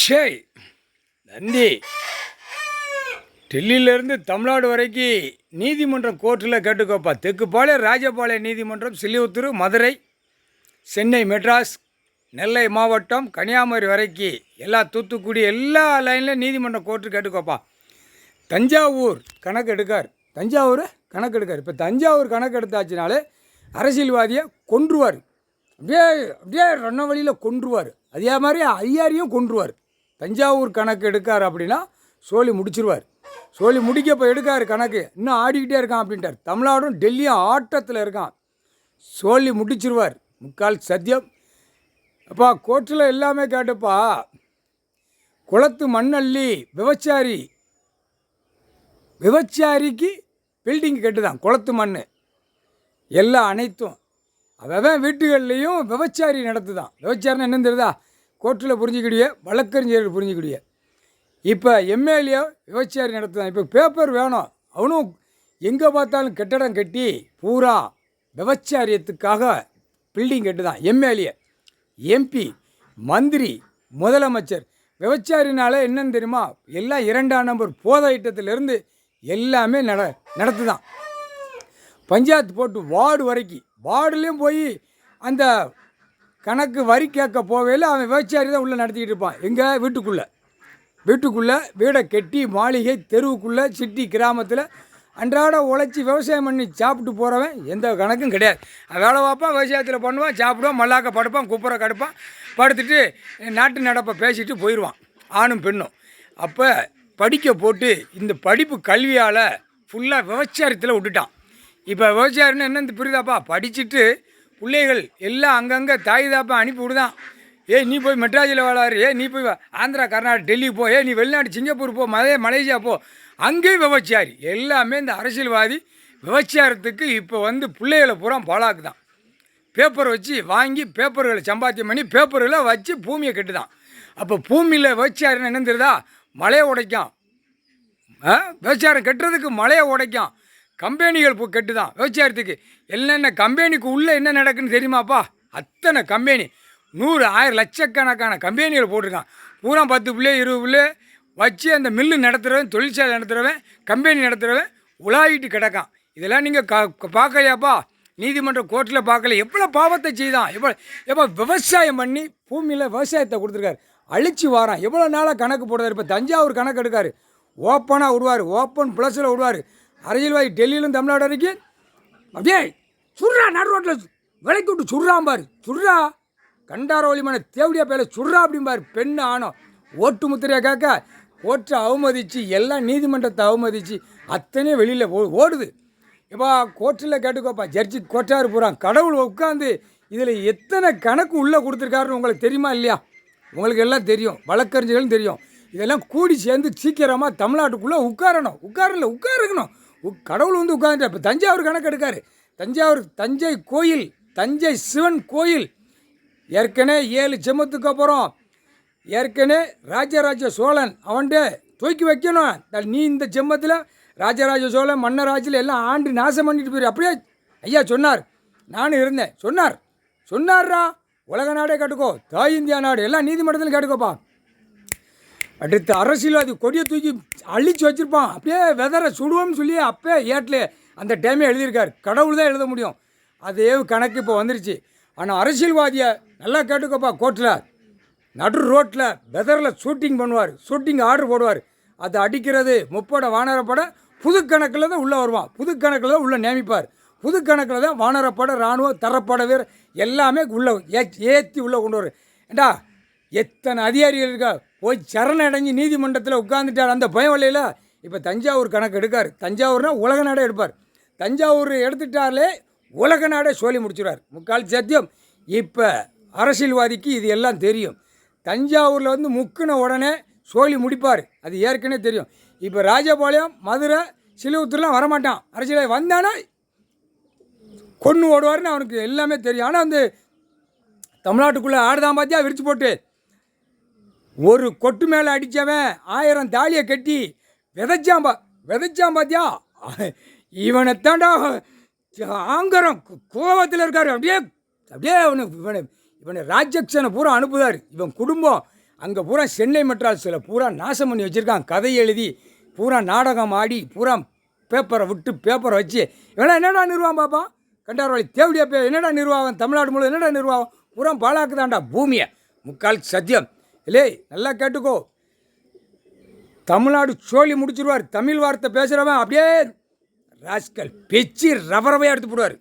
ஷேய் நந்தி, டெல்லியிலேருந்து தமிழ்நாடு வரைக்கும் நீதிமன்றம் கோர்ட்டில் கேட்டுக்கோப்பா. தெக்குப்பாளையம் ராஜபாளையம் நீதிமன்றம், சில்லிபுத்தூர், மதுரை, சென்னை, மெட்ராஸ், நெல்லை மாவட்டம், கன்னியாகுமரி வரைக்கும் எல்லா தூத்துக்குடி எல்லா லைன்லையும் நீதிமன்றம் கோர்ட்டு கேட்டுக்கோப்பா. தஞ்சாவூர் கணக்கு எடுக்கார், தஞ்சாவூர் கணக்கு எடுக்கார். இப்போ தஞ்சாவூர் கணக்கு எடுத்தாச்சுனாலே அரசியல்வாதியை கொன்றுவார். அப்படியே அப்படியே ரெண்ண வழியில் கொன்றுவார். அதே மாதிரி ஐயாரையும் கொன்றுவார். தஞ்சாவூர் கணக்கு எடுக்கார் அப்படின்னா சோழி முடிச்சிருவார். சோழி முடிக்க இப்போ எடுக்கார் கணக்கு, இன்னும் ஆடிக்கிட்டே இருக்கான் அப்படின்ட்டார். தமிழ்நாடும் டெல்லியும் ஆட்டத்தில் இருக்கான். சோழி முடிச்சிருவார், முக்கால் சத்தியம். அப்பா கோர்ட்டில் எல்லாமே கேட்டுப்பா. குளத்து மண்ணள்ளி விபச்சாரிக்கு பில்டிங் கட்டுதான். குளத்து மண் எல்லாம் அனைத்தும் அவன் வீட்டுகள்லேயும் விபச்சாரி நடத்துதான். விபச்சாரின்னு என்னன்னு தெரியுதா? கோர்ட்டில் புரிஞ்சிக்கிடிய, வழக்கறிஞர்கள் புரிஞ்சிக்கிடிய. இப்போ எம்எல்ஏ விபச்சாரி நடத்துதான். இப்போ பேப்பர் வேணும், அவனும் எங்கே பார்த்தாலும் கட்டடம் கட்டி பூரா விபச்சாரியத்துக்காக பில்டிங் கட்டுதான். எம்எல்ஏ, எம்பி, மந்திரி, முதலமைச்சர் விபச்சாரினால என்னன்னு தெரியுமா? எல்லாம் 2ஆம் நம்பர் போதை ஐட்டத்திலேருந்து எல்லாமே நடத்துதான். பஞ்சாயத்து போட்டு வார்டு வரைக்கும், வார்டுலேயும் போய் அந்த கணக்கு வரி கேட்க போகையில் அவன் விபச்சாரி தான் உள்ளே நடத்திக்கிட்டு இருப்பான். எங்கள் வீட்டுக்குள்ளே வீடை கட்டி மாளிகை தெருவுக்குள்ளே சிட்டி கிராமத்தில் அன்றாட உழைச்சி விவசாயம் பண்ணி சாப்பிட்டு போகிறவன் எந்த கணக்கும் கிடையாது. வேலை பார்ப்பான், விவசாயத்தில் பண்ணுவான், சாப்பிடுவான், மல்லாக்க படுப்பான், குப்புரை கடுப்பான், படுத்துட்டு நாட்டு நடப்பை பேசிட்டு போயிடுவான், ஆணும் பெண்ணும். அப்போ படிக்க போட்டு இந்த படிப்பு கல்வியால் ஃபுல்லாக விவசாயத்தில் விட்டுட்டான். இப்போ விவசாயம்னு என்னன்னு புரியுதாப்பா? படிச்சுட்டு பிள்ளைகள் எல்லாம் அங்கங்கே தாய் தாப்பா அனுப்பி விடுதான். நீ போய் மெட்ராஸில் வேளாறு, நீ போய் ஆந்திரா, கர்நாடகா, டெல்லி போ, நீ வெளிநாடு சிங்கப்பூர் போ, மலேசியா போ, அங்கேயும் விபச்சாரி. எல்லாமே இந்த அரசியல்வாதி விபச்சாரத்துக்கு இப்போ பிள்ளைகளை பூரா பாலாக்கு தான். பேப்பர் வச்சு வாங்கி பேப்பர்களை சம்பாத்தியம் பண்ணி பேப்பர்களை வச்சு பூமியை கட்டுதான். அப்போ பூமியில் விபச்சாரின்னு என்னன்னு தெரியுதா? மலையை உடைக்கும். விபச்சாரம் கட்டுறதுக்கு மலையை உடைக்கும். கம்பெனிகள் கெட்டு தான் விபச்சாரத்துக்கு. என்னென்ன கம்பெனிக்கு உள்ளே என்ன நடக்குன்னு தெரியுமாப்பா? அத்தனை கம்பெனி, 100, 1000, லட்சக்கணக்கான கம்பெனிகள் போட்டிருக்கான். பூரா 10 பிள்ளை 20 பிள்ளை வச்சு அந்த மில்லு நடத்துகிறவன், தொழிற்சாலை நடத்துகிறவன், கம்பெனி நடத்துகிறவன் உலாவிட்டு கிடக்கான். இதெல்லாம் நீங்கள் பார்க்கலையாப்பா? நீதிமன்ற கோர்ட்டில் பார்க்கல? எவ்வளோ பாவத்தை செய்தான், எப்போ விவசாயம் பண்ணி பூமியில் விவசாயத்தை கொடுத்துருக்காரு, அழிச்சு வாரான். எவ்வளோ நாளாக கணக்கு போடுறாரு. இப்போ தஞ்சாவூர் கணக்கு எடுக்கார், ஓப்பனாக விடுவார், ஓப்பன் ப்ளஸில் விடுவார். அரசியல்வாதி டெல்லியிலும் தமிழ்நாடு வரைக்கும் அப்படியே சுட்றா, நடு ரோட்டில் விலைக்கு விட்டு சுட்றான் பாரு. சுட்றா, கண்டார ஒளிமான தேவடியா பேர சுட்றா அப்படிம்பார். பெண்ணு ஆணம் ஓட்டு முத்திரையை கேட்க ஓட்டை அவமதித்து எல்லாம் நீதிமன்றத்தை அவமதித்து அத்தனையும் வெளியில் ஓடுது. இப்போ கோர்ட்டில் கேட்டுக்கோப்பா, ஜட்ஜி கோட்டாரு போகிறான். கடவுள் உட்காந்து இதில் எத்தனை கணக்கு உள்ளே கொடுத்துருக்காருன்னு உங்களுக்கு தெரியுமா இல்லையா? உங்களுக்கு எல்லாம் தெரியும், வழக்கறிஞர்களும் தெரியும். இதெல்லாம் கூடி சேர்ந்து சீக்கிரமாக தமிழ்நாட்டுக்குள்ளே உட்காரணும். கடவுள் உட்காந்துட்டா. இப்போ தஞ்சாவூர் கணக்கு எடுக்காரு. தஞ்சை கோயில், தஞ்சை சிவன் கோயில் ஏற்கனவே 7 செம்மத்துக்கு அப்புறம் ஏற்கனவே ராஜராஜ சோழன் அவன்கிட்ட தூக்கி வைக்கணும். நீ இந்த செம்மத்தில் ராஜராஜ சோழன் மன்னராட்சியில் எல்லாம் ஆண்டு நாசம் பண்ணிட்டு போயிரு. அப்படியே ஐயா சொன்னார், நானும் இருந்தேன். சொன்னார்ரா, உலக நாடே கேட்டுக்கோ, தாய் இந்தியா நாடு எல்லாம் நீதிமன்றத்தில் கேட்டுக்கோப்பா. அடுத்து அரசியல்வாதி கொடியை தூக்கி அழிச்சு வச்சுருப்பான். அப்படியே வெதரை சுடுவோம்னு சொல்லி அப்போ ஏட்டில் அந்த டைமே எழுதியிருக்கார். கடவுள் தான் எழுத முடியும். அதே கணக்கு இப்போ வந்துருச்சு. ஆனால் அரசியல்வாதியை நல்லா கேட்டுக்கோப்பா, கோர்ட்டில் நடு ரோட்டில் வெதரில் ஷூட்டிங் பண்ணுவார், ஷூட்டிங் ஆர்டர் போடுவார். அது அடிக்கிறது முப்பட வானரப்பட புது கணக்கில் தான் உள்ளே வருவான், புது கணக்கில் தான் உள்ளே நியமிப்பார், புது கணக்கில் தான் வானரப்பட, இராணுவ தரப்பட வீரர் எல்லாமே உள்ளே ஏற்றி உள்ளே கொண்டு வரும். ஏண்டா எத்தனை அதிகாரிகள் இருக்கா? போய் சரண அடைஞ்சி நீதிமன்றத்தில் உட்காந்துட்டார் அந்த பயவலையில். இப்போ தஞ்சாவூர் கணக்கு எடுக்கார். தஞ்சாவூர்னால் உலக நாடே எடுப்பார். தஞ்சாவூர் எடுத்துட்டாலே உலக நாடே சொல்லி முடிச்சுடுவார், முக்கால் சத்தியம். இப்போ அரசியல்வாதிக்கு இது எல்லாம் தெரியும். தஞ்சாவூரில் முக்குன உடனே சோழி முடிப்பார், அது ஏற்கனவே தெரியும். இப்போ ராஜபாளையம், மதுரை, சிலுவத்தூர்லாம் வரமாட்டான். அரசியல்வாதி வந்தானா கொன்று ஓடுவார்னு அவனுக்கு எல்லாமே தெரியும். ஆனால் தமிழ்நாட்டுக்குள்ளே ஆடுதான் பார்த்தியா விரிச்சு போட்டு ஒரு கொட்டு மேலே அடித்தவன் 1000 தாலியை கட்டி விதைச்சான் பார்த்தியா? இவனைத்தாண்டா ஆங்கரம் கோபத்தில் இருக்கார். அப்படியே இவனை ராஜ்யக்ஷனை பூரா அனுப்புதார். இவன் குடும்பம் அங்கே பூரா சென்னை மெட்ராஸில் பூரா நாசம் பண்ணி வச்சுருக்கான். கதை எழுதி பூரா நாடகம் ஆடி பூரா பேப்பரை விட்டு பேப்பரை வச்சு இவனா என்னடா நிர்வாகம் பார்ப்பான். கண்டார்வாளி தேவடியா என்னடா நிர்வாகம், தமிழ்நாடு முழு என்னடா நிர்வாகம், பூரா பாழாக்குதான்டா பூமியை. முக்கால் சத்தியம் இல்லை. நல்லா கேட்டுக்கோ, தமிழ்நாடு சோழி முடிச்சிருவார். தமிழ் வார்த்தை பேசுகிறவன் அப்படியே ராஸ்கல் பெச்சு ரவரவையாக எடுத்து போடுவார்.